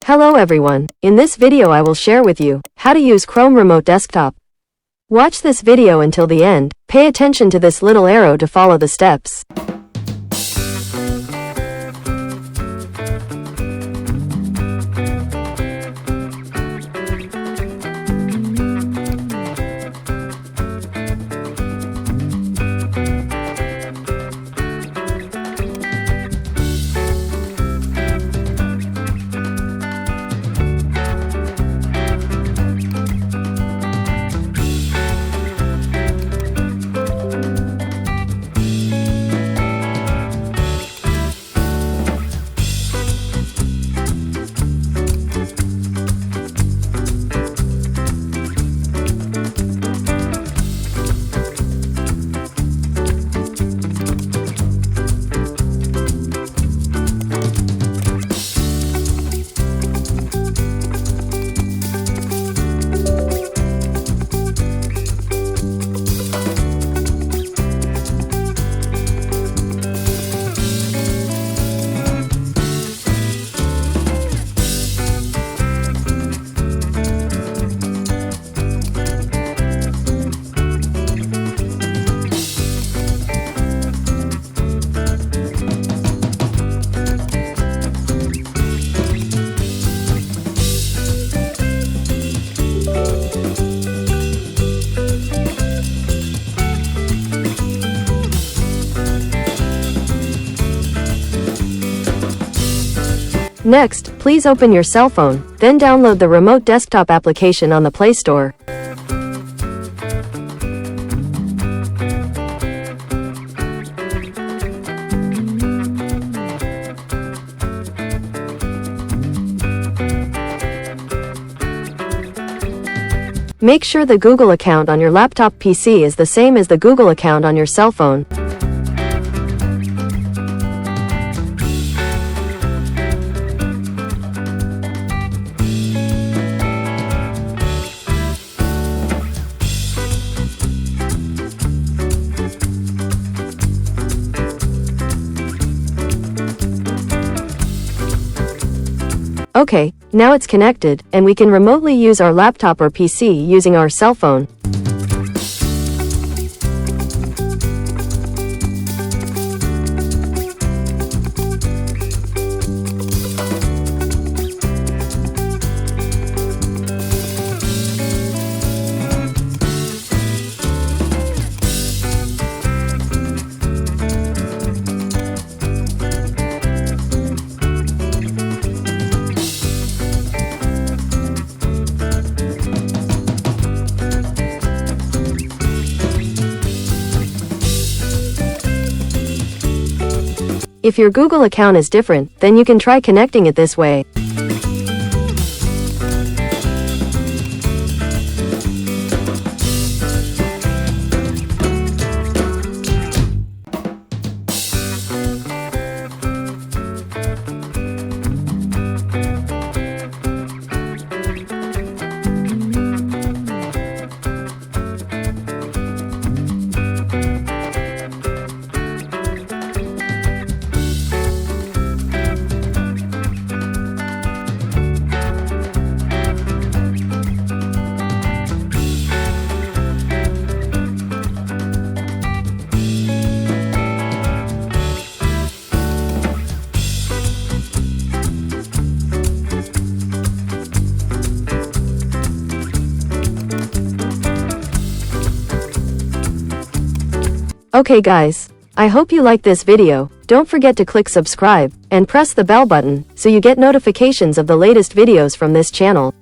Hello everyone, in this video I will share with you how to use Chrome Remote Desktop. Watch this video until the end, pay attention to this little arrow to follow the steps. Next, please open your cell phone, then download the Remote Desktop application on the Play Store. Make sure the Google account on your laptop PC is the same as the Google account on your cell phone. Okay, now it's connected, and we can remotely use our laptop or PC using our cell phone. If your Google account is different, then you can try connecting it this way. Okay guys, I hope you like this video. Don't forget to click subscribe and press the bell button so you get notifications of the latest videos from this channel.